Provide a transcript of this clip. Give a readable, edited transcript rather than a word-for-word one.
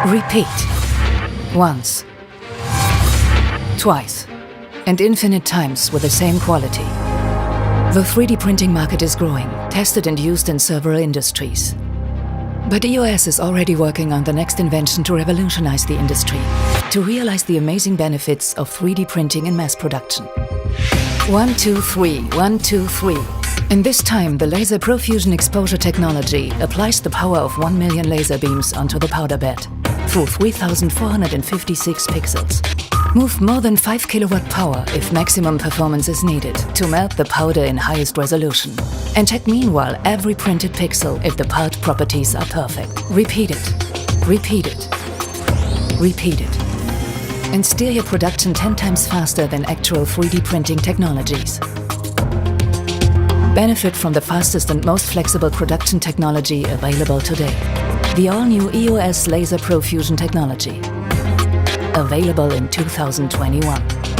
Repeat. Once. Twice. And infinite times with the same quality. The 3D printing market is growing, tested and used in several industries. But EOS is already working on the next invention to revolutionize the industry, to realize the amazing benefits of 3D printing in mass production. 1, 2, 3, 1, 2, 3. In this time, the LaserProFusion exposure technology applies the power of 1 million laser beams onto the powder bed through 3,456 pixels. Move more than 5 kilowatt power if maximum performance is needed to melt the powder in highest resolution. And check meanwhile every printed pixel if the part properties are perfect. Repeat it. Repeat it. Repeat it. And steer your production 10 times faster than actual 3D printing technologies. Benefit from the fastest and most flexible production technology available today. The all-new EOS LaserProFusion technology. Available in 2021.